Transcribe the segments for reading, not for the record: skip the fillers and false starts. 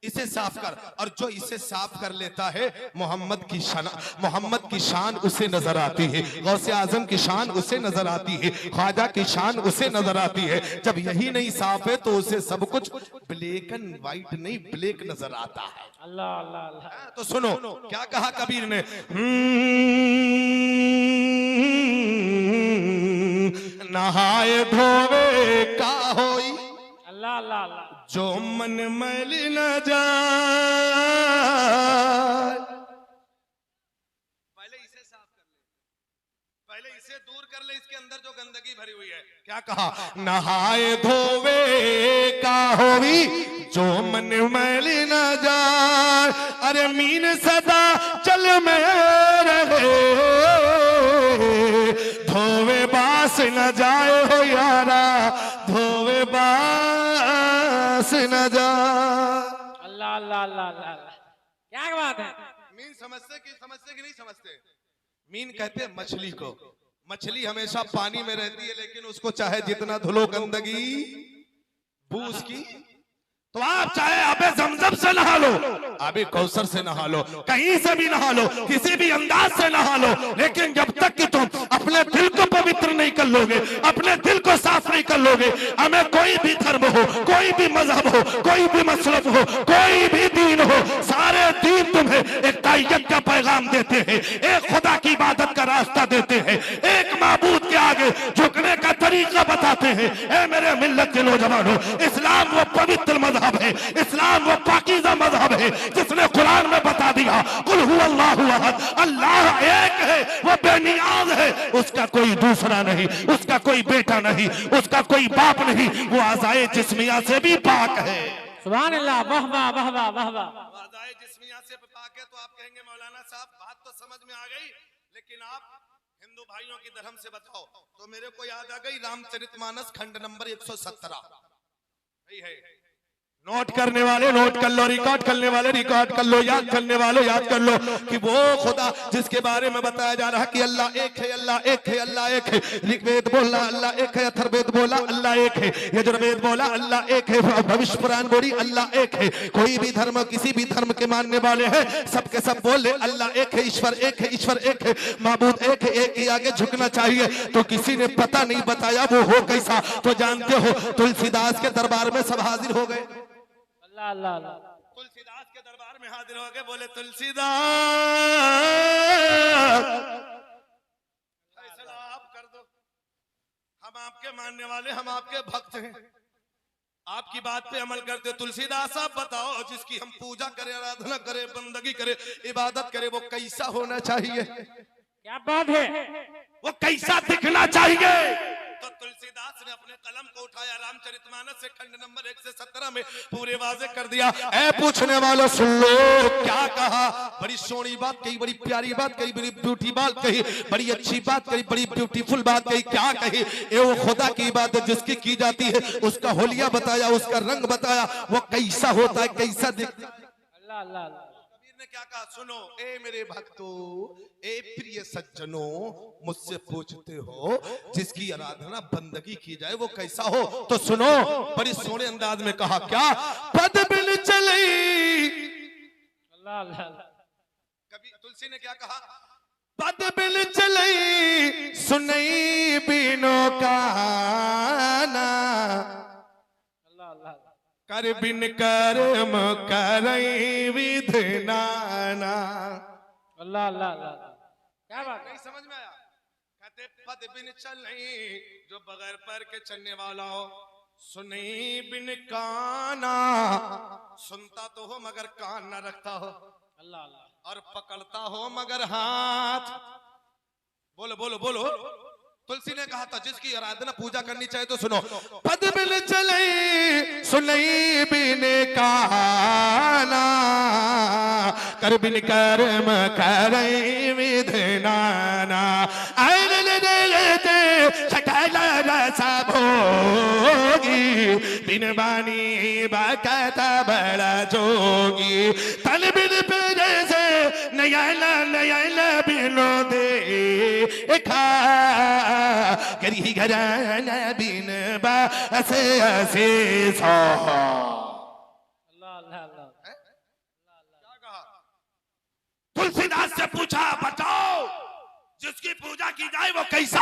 इसे साफ कर। और जो इसे साफ कर लेता है मोहम्मद की शान उसे नजर आती है, गौसे आजम की शान उसे नजर आती है, ख्वाजा की शान उसे नजर आती है। जब यही नहीं साफ है तो उसे सब कुछ ब्लैक एंड व्हाइट नहीं ब्लैक नजर आता है। अल्लाह अल्लाह अल्लाह। तो सुनो क्या कहा कबीर ने, नहाए धोवे का होई अल्लाह अल्लाह अल्लाह। जो मन मैल न जाए। पहले इसे साफ कर ले, पहले इसे दूर कर ले, इसके अंदर जो गंदगी भरी हुई है। क्या कहा, नहाए धोवे का होई जो मन मैल न जाए। अरे मीन सदा चल में रहे धोवे बास न जाए हो यारा, धोवे बास न जाए। अल्लाह अल्लाह अल्लाह अल्लाह। क्या बात है। मीन समझते कि नहीं समझते? मीन कहते हैं मछली को। मछली हमेशा पानी में रहती है, लेकिन उसको चाहे जितना धुलो गंदगी बू उसकी, तो आप चाहे आबे जमजम से नहा लो, आबे कौसर से नहा लो, कहीं से भी नहा लो, किसी भी अंदाज से नहा लो, लेकिन जब तक कि तुम अपने दिल को पवित्र नहीं कर लोगे, अपने दिल को साफ नहीं कर लोगे, हमें कोई भी धर्म हो, कोई भी मजहब हो, कोई भी मसलब हो, कोई भी दीन हो, सारे दीन तुम्हें एक ताइयत का पैगाम देते हैं, एक खुदा की इबादत का रास्ता देते हैं, एक माबूद के आगे झुकने का तरीका बताते हैं। ऐ मेरे मिल्लत के नौजवानों, इस्लाम वो पवित्र मजहब है, इस्लाम वो पाकीज़ा मजहब है जिसने कुरान में बता दिया कुल हुवल्लाहु अहद, अल्लाह एक है, वो बेनियाज है, उसका कोई दूसरा नहीं, उसका कोई बेटा नहीं, उसका कोई बाप नहीं, वो आज़ाए जिस्मिया से भी पाक है। सुभान अल्लाह, वाह वाह वाह वाह वाह वाह। आज़ाए जिस्मिया से पाक है। तो आप कहेंगे मौलाना साहब बात तो समझ में आ गई, लेकिन आप हिंदू भाइयों की धर्म से बताओ। तो मेरे को याद आ गई रामचरितमानस खंड नंबर 117 है। नोट करने वाले नोट कर लो, रिकॉर्ड करने वाले रिकॉर्ड कर लो, याद करने वाले याद कर लो कि वो खुदा जिसके बारे में बताया जा रहा है कि अल्लाह एक है, अल्लाह एक है, अल्लाह एक है। ऋग्वेद बोला अल्लाह एक है, अथर्ववेद बोला अल्लाह एक है, यजुर्वेद बोला अल्लाह एक है, भविष्य पुराण बोली अल्लाह एक है। कोई भी धर्म किसी भी धर्म के मानने वाले हैं, सबके सब बोले अल्लाह एक है, ईश्वर एक है, ईश्वर एक है, माबूद एक है, एक ही आगे झुकना चाहिए। तो किसी ने पता नहीं बताया वो हो कैसा। तो जानते हो तुलसीदास के दरबार में सब हाजिर हो गए। अल्लाह अल्लाह। तुलसीदास के दरबार में हाजिर हो गए, बोले तुलसीदास फैसला आप कर दो, हम आपके मानने वाले, हम आपके भक्त हैं, आपकी बात पे अमल करते। तुलसीदास आप बताओ, जिसकी हम पूजा करें, आराधना करें, बंदगी करें, इबादत करें, वो कैसा होना चाहिए? क्या बात है, वो कैसा दिखना चाहिए? तो तुलसीदास ने अपने कलम को उठाया, रामचरितमानस से खंड नंबर 117 में पूरे वाजे कर दिया। ऐ पूछने वालों सुन लो क्या कहा। बड़ी सोहनी बात कही, बड़ी प्यारी बात कही, बड़ी ब्यूटी बात कही, बड़ी अच्छी बात कही, बड़ी ब्यूटीफुल बात कही। क्या कही? ये वो खुदा की इबादत जिसकी की जाती है, उसका होलिया बताया, उसका रंग बताया, वो कैसा होता है, कैसा दिखता है। अल्लाह अल्लाह अल्लाह। ने क्या कहा सुनो, ए मेरे भक्तों, ए प्रिय सज्जनों, मुझसे पूछते हो जिसकी आराधना बंदगी की जाए वो कैसा हो? तो सुनो, बड़ी सोहने अंदाज में कहा क्या, पद बिन चली। अल्लाह अल्लाह। कभी तुलसी ने क्या कहा, पद बिन चली सुनई बिनो काना, अल्लाह अल्लाह। कर बिन कर्म करई विधनाना। अल्लाह अल्लाह अल्लाह। क्या बात नहीं समझ में आया? कहते पद बिन चल नहीं, जो बगैर पैर के चलने वाला हो, सुनी बिन काना, सुनता तो हो मगर कान न रखता हो, अल्लाह अल्लाह। और पकड़ता हो मगर हाथ। बोलो बोलो बोलो। तुलसी ने कहा था जिसकी आराधना पूजा करनी चाहिए। तो सुनो, पद बिन चले सुनई बिन काना, कर बिन कर्म करई विधनाना, सकल रस भोगी, बिन बानी बकत बड़ा जोगी, तन बिन पेरे से नयन नयन बिनो दे खा, करी घरान बिन बासे असे सो। अल्लाह अल्लाह। हैं? क्या कहा? तुलसीदास से पूछा बताओ जिसकी पूजा की जाए वो कैसा,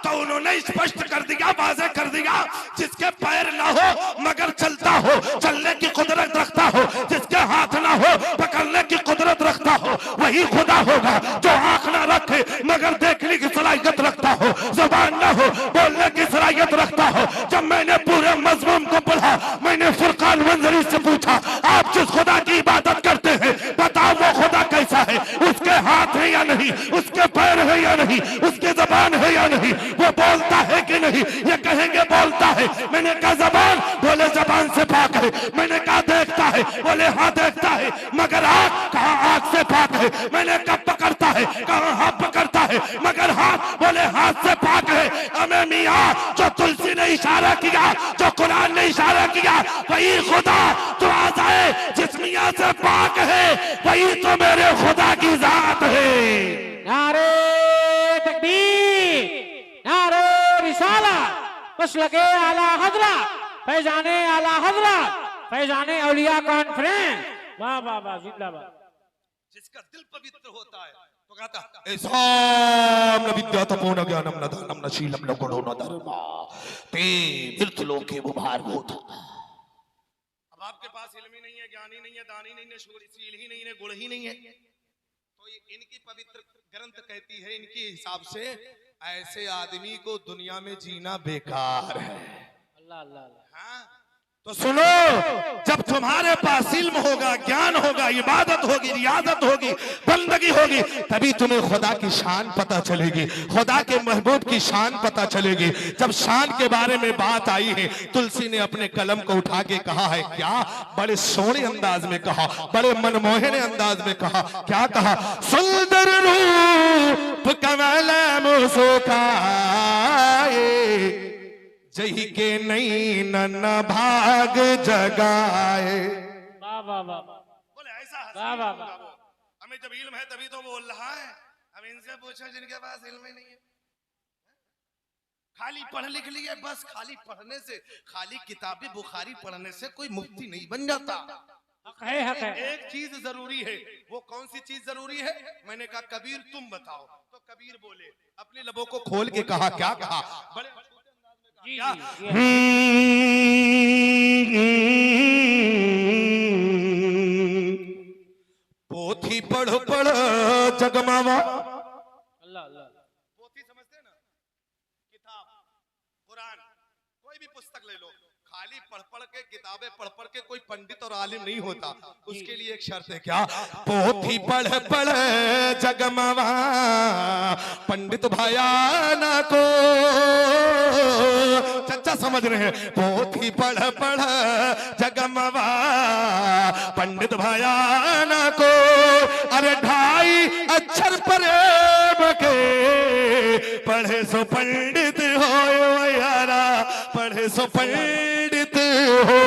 तो उन्होंने स्पष्ट कर दिया, वाज़ेह कर दिया, जिसके पैर ना हो मगर चलता हो, चलने की कुदरत रखता हो, जिसके हाथ ना हो पकड़ने की कुदरत रखता हो, वही खुदा होगा। जो आंख ना रखे मगर देखने की सलाहियत रखता हो, जुबान ना हो बोलने की सलाहियत रखता हो। जब मैंने पूरे मज़मून को पढ़ा, मैंने फुरकान मंजरी से पूछा, आप जिस खुदा की इबादत करते हैं बताओ वो खुदा कैसा है? उसके हाथ है या नहीं, उसके पैर है या नहीं, उसकी जबान है या नहीं, वो बोलता है कि नहीं? ये कहेंगे बोलता है। मैंने कहा जबान, बोले जबान से पाक है। मैंने कहा देखता है, बोले हाँ देखता है, मगर आंख, कहा आंख से पाक है। मैंने कहा पकड़ता है, कहा हाथ पकड़ता है, मगर हाथ, बोले हाथ से पाक है। अमे मियां, जो तुलसी ने इशारा किया, जो कुरान ने इशारा किया, वही खुदा तो आ जाए जिस मियां से पाक है, वही तो मेरे खुदा की जात है। नारे तकबीर, नारे रिसाला, बस लगे आला हजरा, फैजाने आला हजरा, फैजाने औलिया कॉन्फ्रेंस। वाह वाह वाह, जिंदाबाद। जिसका दिल पवित्र होता है तो कहता ऐसाम न विद्या तपोन ज्ञानम न दानम न शीलम न गुणो न धर्मा ते तीर्थलोके बुभारभूत। अब आपके पास इल्म ही नहीं है, ज्ञान ही नहीं है, दान ही नहीं है, शील ही नहीं है, गुण ही नहीं है, तो इनकी पवित्र ग्रंथ कहती है इनके हिसाब से ऐसे आदमी को दुनिया में जीना बेकार है। अल्लाह अल्लाह अल्लाह। हाँ? तो सुनो, जब तुम्हारे पास इल्म होगा, ज्ञान होगा, इबादत होगी, रियाजत होगी, बंदगी होगी, तभी तुम्हें खुदा की शान पता चलेगी, खुदा के महबूब की शान पता चलेगी। जब शान के बारे में बात आई है, तुलसी ने अपने कलम को उठा के कहा है, क्या बड़े सोने अंदाज में कहा, बड़े मनमोहन अंदाज में कहा। क्या कहा? सुंदर रूप कमल मुस्काए, जही के नहीं न भाग जगाए। वाह वाह वाह, बोले ऐसा वाह वाह वाह। हमें जब इल्म है तभी तो बोल रहा है। अब इनसे पूछो जिनके पास इल्म ही नहीं है, खाली पढ़ लिख लिए बस, खाली पढ़ने से, खाली किताबी बुखारी पढ़ने से कोई मुफ्ती नहीं बन जाता। हक है, हक है। एक चीज जरूरी है। वो कौन सी चीज जरूरी है? मैंने कहा कबीर तुम बताओ, तो कबीर बोले, अपने लबों को खोल के कहा। क्या कहा? बड़े जी क्या? जी, पोथी पढ़ पढ़ जगमावा। अल्लाह अल्लाह। पोथी समझते हैं ना? किताब, कुरान, कोई भी पुस्तक ले लो, खाली पढ़ पढ़ के, किताबें पढ़ पढ़ के कोई पंडित और आलिम नहीं होता। उसके लिए एक शर्त है। क्या? पोथी पढ़ पढ़ जगमावा, पंडित भाया ना को। चच्चा समझ रहे हैं? पोथी पढ़ पढ़ जगमावा, पंडित भाया ना को। अरे ढाई अक्षर प्रेम के, पढ़े सो पंडित हो यारा, पढ़े सो पंडित हो।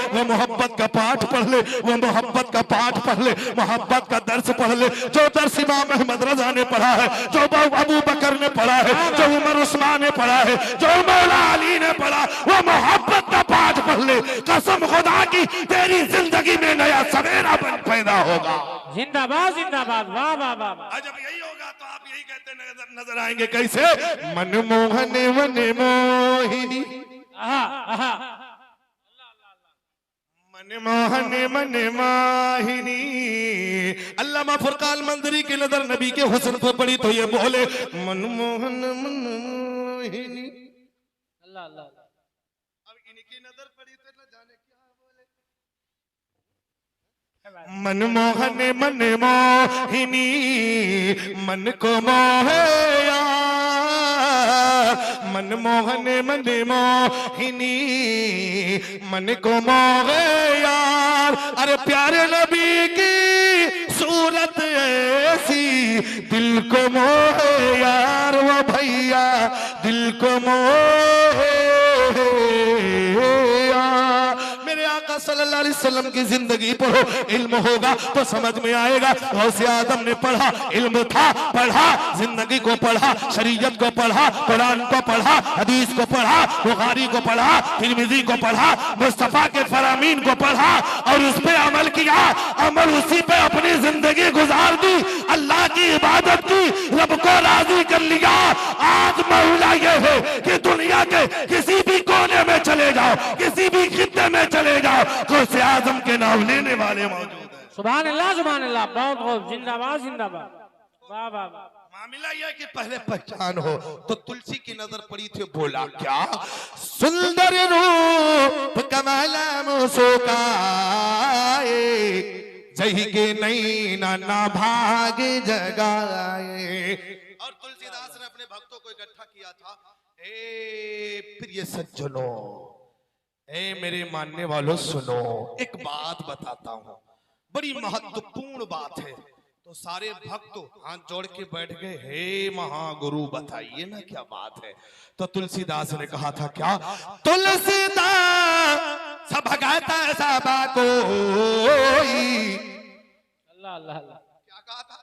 वो मोहब्बत का पाठ पढ़ ले, वो मोहब्बत का पाठ पढ़ ले, मोहब्बत का दर्स पढ़ ले, जो दर्स इमाम अहमद रजा ने पढ़ा है, जो अबू बकर ने पढ़ा है, जो उमर उस्मान ने पढ़ा है, जो मौला अली ने पढ़ा, वो मोहब्बत का पाठ पढ़ ले। कसम खुदा की, तेरी जिंदगी में नया सवेरा पैदा होगा। जिंदाबाद जिंदाबाद, वाह वाह वाह वाह। जब यही होगा तो आप यही कहते नजर आएंगे। कैसे? मनमोहन मनमोहिनी, मनमोहन मनमाहिनी। अल्लामा फुरकान मंजरी की नजर नबी के हुस्न पर पड़ी तो ये बोले मनमोहन मनमोहिनी। अल्लाह अल्लाह। अब इनकी नजर पड़ी तो न जाने क्या बोले। मनमोहन मनमोहिनी, मन को मोहे मनमोहन मनमोहिनी, मन को मोहे यार। अरे प्यारे नबी की सूरत ऐसी, दिल को मोहे यार। वो भैया दिल को मोहे यार। मेरे आका सल्लल्लाहु अलैहि वसल्लम की जिंदगी पढ़ो, इल्म होगा तो समझ में आएगा। गौसे आदम ने पढ़ा, इल्म था, पढ़ा, जिंदगी को पढ़ा, शरीयत को पढ़ा, कुरान को पढ़ा, हदीस को पढ़ा, बुखारी को पढ़ा, तिरमिजी को पढ़ा, मुस्तफा के फरामीन को पढ़ा और उस पे अमल किया, अमल उसी पे अपनी जिंदगी गुजार दी, अल्लाह की इबादत की, रब को राजी कर लिया। आज मौला ये है कि दुनिया के किसी भी कोने में चले जाओ, किसी भी खित्ते में चले जाओ, गौसे आजम के नाम लेने वाले मौजूद हैं। सुभान अल्लाह, बहुत खूब, जिंदाबाद जिंदाबाद, वाह वाह वाह। मामला यह कि पहले पहचान हो। तो तुलसी की नजर पड़ी थी, बोला क्या, सुंदर रूप कमल मुस्काए, जही के नैना ना भाग जगाए। और तुलसीदास ने अपने भक्तों को इकट्ठा किया था, ए प्रिय सज्जनों, ए मेरे मानने वालों सुनो, एक बात बताता हूं, बड़ी महत्वपूर्ण बात है। तो सारे भक्त हाथ जोड़ के बैठ गए, हे महागुरु बताइए ना क्या बात है। तो तुलसीदास ने कहा था क्या, तुलसीदास सब भगता सब कोई। अल्लाह अल्लाह अल्लाह। क्या कहा था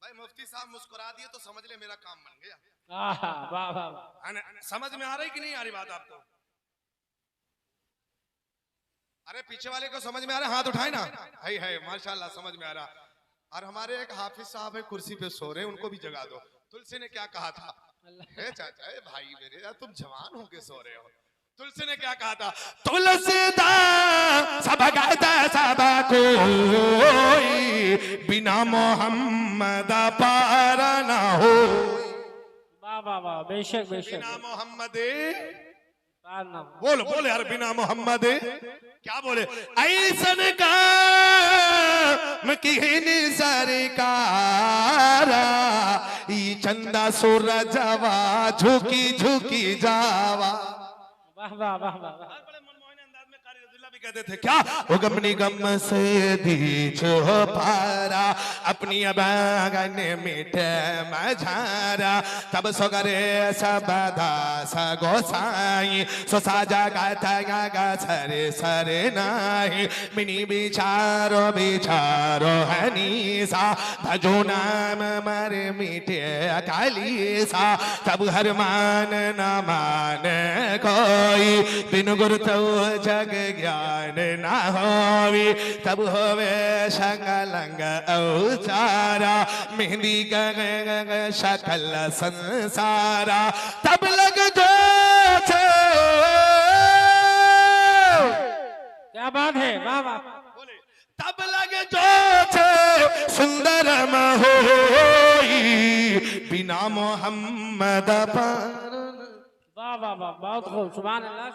भाई? मुफ्ती साहब मुस्कुरा दिए तो समझ ले मेरा काम बन गया। वाह वाह वाह। समझ में आ रही कि नहीं आ रही बात आपको? अरे पीछे वाले को समझ में आ रहा है, हाथ उठाए ना। है माशाल्लाह समझ में आ रहा। और हमारे एक हाफिज साहब है कुर्सी पे सो रहे, उनको भी जगा दो। तुलसी ने क्या कहा था? चाचा भाई मेरे, तुम जवान होके सो रहे हो। तुलसी ने क्या कहा था? तुलसीदास सब भगता सब कोई, बिना मोहम्मद पार ना हो। वाह वाह वाह, बेशक बेशक। बिना मोहम्मद बोलो बोले यार, बिना मोहम्मद क्या बोले? ऐसन काम की सरकारा, ई चंदा सूरजवा झुकी झुकी जावा। वाह वाह वाह वाह। कहते थे क्या, गम निगम से दीच पारा, अपनी अबागन मिटे मझारा, तब सोगरे सब दास गोसाई, सो साजा गाता गा सरे सरे नाही, मिनी बिचारो बिचारो हनीसा, भजो नाम मरे मिटे अकालीसा, तब हर मान न मान कोई, बिन गुरु तो जग ज्ञान ना होवी, तब होवे शंगलंग औचारा, मेहंदी गंग शकल संसारा, तब लग जो क्या बात है, वाह वाह। तब लग जो सुंदर होई, बिना मोहम्मद वाह वाह वाह, बहुत खूब, सुभान अल्लाह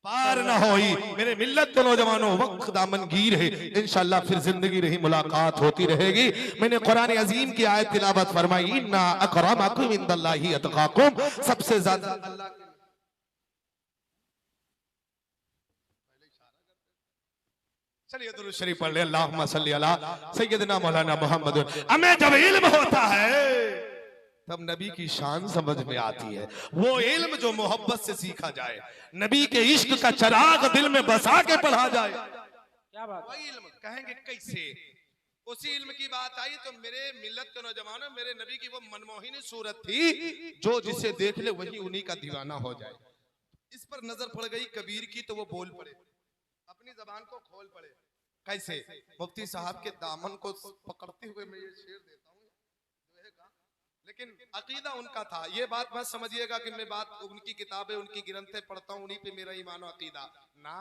पार न होई। मेरे मिल्लत के नौजवानों, वक्त दामनगीर है, इंशाअल्लाह फिर जिंदगी रही मुलाकात होती रहेगी। मैंने कुरान अजीम की आयत तिलावत फरमाई, इन्ना अकरमकुम इंदल्लाहि अतकाकुम, सबसे ज्यादा अल्लाह के। चलिए दुरूद शरीफ पढ़ ले, अल्लाहुम्मा सल्ली अला सय्यदना मौलाना मोहम्मद। हमें जब इल्म होता है तब नबी की शान समझ में आती है। वो इल्म जो मोहब्बत से सीखा जाए, नबी के इश्क का चिराग दिल में बसा के पढ़ा जाए, क्या बात। वही इल्म कहेंगे कैसे? उसी इल्म की बात आई तो मेरे मिल्लत के नौजवानों, मेरे नबी की वो मनमोहिनी सूरत थी, जो जिसे देख ले वही उन्हीं का दीवाना हो जाए। इस पर नजर पड़ गई कबीर की तो वो बोल पड़े, अपनी जबान को खोल पड़े। कैसे? मुफ्ती साहब के दामन को पकड़ते हुए मैं ये शेर देता हूँ, लेकिन अकीदा उनका था। ये बात मत समझिएगा कि मैं बात उनकी किताबें उनकी ग्रंथें पढ़ता हूँ, उन्हीं पे मेरा ईमान और अकीदा ना,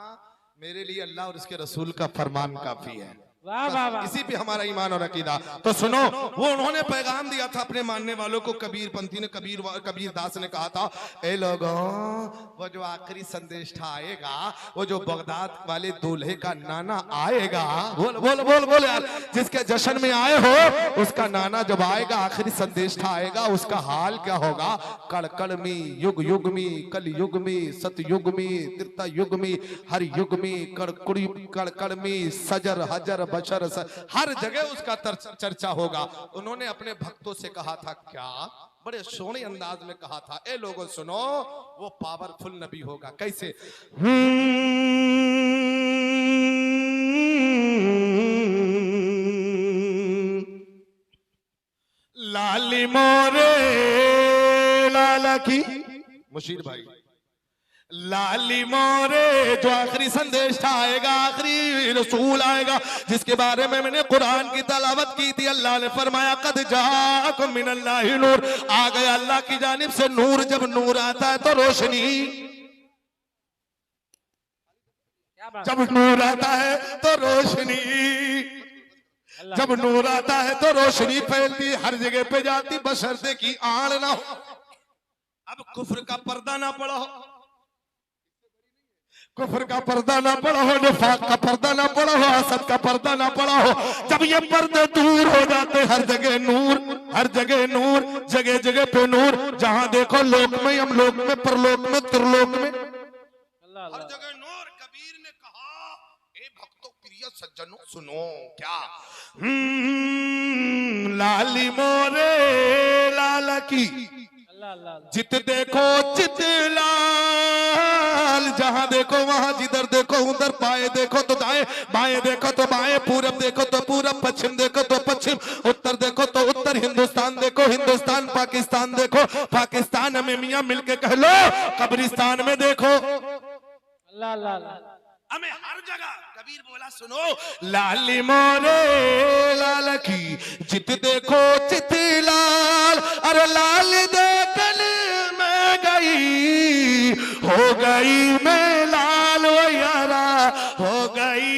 मेरे लिए अल्लाह और उसके रसूल का फरमान काफी है। वाह वाह वाह। इसी पे हमारा ईमान और अकीदा। तो सुनो, वो उन्होंने पैगाम दिया था अपने मानने वालों को। कबीर पंथी ने, कबीर दास ने कहा था, ए लोगों, वो जो आखिरी संदेश आएगा, वो जो बगदाद वाले दूल्हे का नाना आएगा, बोल बोल बोल बोल यार, जिसके जश्न में आए हो, उसका नाना जब आएगा, आखिरी संदेश आएगा, उसका हाल क्या होगा? कड़कड़ में, युग युग में, कल युग में, सतयुग में, त्रेता युग में, हर युग में, कड़कड़ में, सजर हजर बशर, हर जगह उसका चर्चा होगा। उन्होंने अपने भक्तों से कहा था क्या, बड़े सोने अंदाज में कहा था, ए लोगों सुनो, वो पावरफुल नबी होगा। कैसे? लाली मोरे लाला की मुशीर भाई, लाली मोरे जो आखिरी संदेश आएगा, आखिरी रसूल आएगा, जिसके बारे में मैंने कुरान की तलावत की थी। अल्लाह ने फरमाया कद जाकुम मिनल्लाहि नूर, आ गया अल्लाह की जानिब से नूर। जब नूर आता है तो रोशनी, जब नूर आता है तो रोशनी, जब नूर आता है तो रोशनी फैलती, हर जगह पे जाती, बशर्ते की आड़ ना हो। अब कुफ्र का पर्दा ना पड़ा हो, कुफ्र का पर्दा ना पड़ा हो, निफाक का पर्दा ना पड़ा हो, हसद का पर्दा ना पड़ा हो। जब ये पर्दे दूर हो जाते, हर जगह नूर, हर जगह नूर, जगह जगह पे नूर। जहां देखो लोक में, यमलोक में, परलोक में, त्रिलोक में, हर जगह नूर। कबीर ने कहा ए भक्तों प्रिय सज्जनों सुनो क्या, लाली मोरे लाला की, जित देखो चित लाल, जहां देखो वहां, जिधर देखो उधर, बाएं देखो तो दाएं, बाएं देखो तो बाएं, पूरब देखो तो पूरब, पश्चिम देखो तो पश्चिम, उत्तर देखो तो उत्तर, हिंदुस्तान देखो हिंदुस्तान, पाकिस्तान देखो पाकिस्तान। हमें मियां मिलके कह लो कब्रिस्तान में देखो, अल्लाह अल्लाह अल्लाह, हमें हर जगह। कबीर बोला सुनो, लाली मोरे लाल की, जित देखो चित लाल, अरे लाल देखल में गई, हो गई मैं लाल, ओ यारा हो गई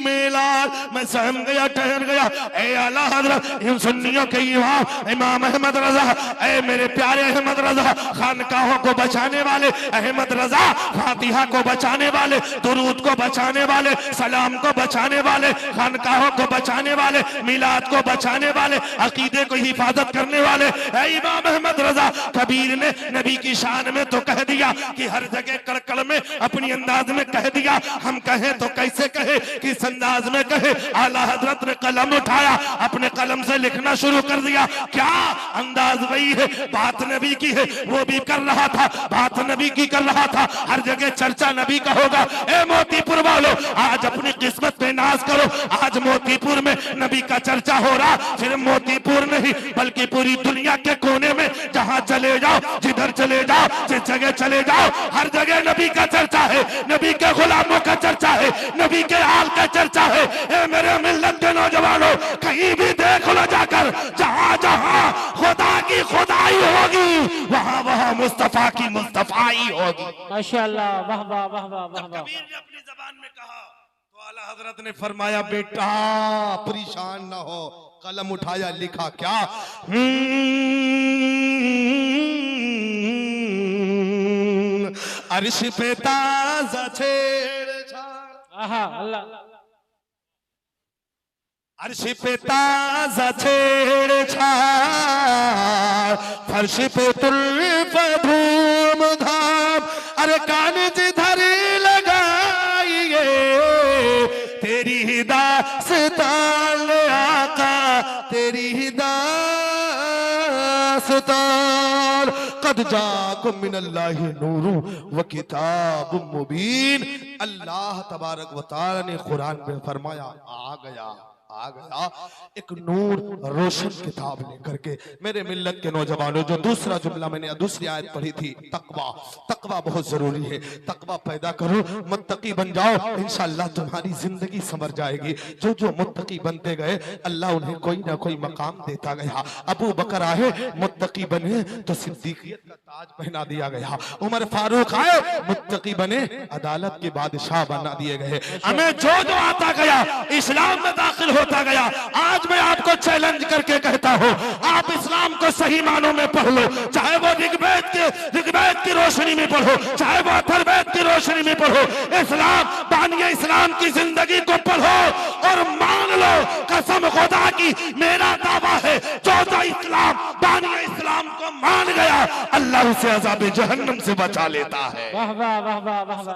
मैं लाल। मैं सहम गया, ठहर गया। ए आला हजरत इन सुन्नियों के इमाम इमाम अहमद रजा, ए मेरे प्यारे अहमद रजा, खानकाहों को बचाने वाले अहमद रजा, फातिहा को बचाने वाले, दुरूद को बचाने वाले, सलाम को बचाने वाले, खानकाहों को बचाने वाले, मिलाद को बचाने वाले, अकीदे को हिफाजत करने वाले ए इमाम अहमद रजा। कबीर ने नबी की शान में तो कह दिया कि हर जगह कड़कड़ में अपनी अंदाज में कह दिया। हम कहें तो कैसे कहे, किस अंदाज में कहे। आला हजरत ने कलम उठाया, अपने कलम से लिखना शुरू कर दिया। क्या अंदाज वही है, बात नबी की है, वो भी कर रहा था, बात नबी की कर रहा था। हर जगह चर्चा नबी का होगा। ए मोतीपुर वालों, आज अपनी किस्मत पे नाज करो। आज मोतीपुर में नबी का चर्चा हो रहा, सिर्फ मोतीपुर नहीं बल्कि पूरी दुनिया के कोने में जहां चले जाओ, जिधर चले जाओ, जिस जगह चले जाओ, हर जगह नबी का चर्चा है, नबी के गुलामों का चर्चा है, नबी के हाल का चर्चा है। ए मेरे मिल्लत के नौजवानों, कहीं भी देख लो जाकर, जहां जहां खुदा की खुदाई होगी, वहां वहां मुस्तफा की मुस्तफाई होगी। माशाअल्लाह, वाह वाह वाह वाह वाह वाह। कबीर ने अपनी जबान में कहा तो आला हजरत ने फरमाया बेटा परेशान ना हो। कलम उठाया, लिखा क्या, अर्श पे ताज़ा छेड़छाड़, आहा अल्लाह, अर्श पे ताज़ा छेड़छाड़, फर्श पे तुल्फ धूम धाम। अरे कान जिधर लगाइए तेरी ही दास्तान आका, तेरी ही दास्तान। कद जाकुम मिनल्लाहि नूरु व किताबुम मुबीन। अल्लाह तबारक व तआला ने कुरान में फरमाया आ गया, आ गया एक नूर रोशन किताब लेकर के। मेरे मिल्लत के नौजवानों, जो दूसरा जुमला मैंने दूसरी आयत पढ़ी थी, तकवा, तकवा बहुत जरूरी है। तकवा पैदा करो, मुत्तकी बन जाओ, इंशाअल्लाह तुम्हारी जिंदगी संवर जाएगी। जो जो मुत्तकी बनते गए, अल्लाह उन्हें कोई ना कोई मकाम देता गया। अबू बकर आए, मुत्तकी बने तो सिद्दीकियत का ताज पहना दिया गया। उमर फारूक आए, मुत्तकी बने, अदालत के बादशाह बना दिए गए। हमें जो जो आता गया, इस्लाम में दाखिल होता गया। आज मैं आपको चैलेंज करके कहता हूं, आप इस्लाम को सही मानों में पढ़ लो, चाहे वो ऋग्वेद की रोशनी में पढ़ो, चाहे वो अथर्ववेद की रोशनी में पढ़ो। इस्लाम, बानिया इस्लाम की जिंदगी को पढ़ो और मान लो, कसम खुदा की मेरा दावा है, जो इस्लाम, बानिया इस्लाम को मान गया, अल्लाह उसे अज़ाब जहन्नम से बचा लेता है। वाह वाह वाह वाह वाह वाह।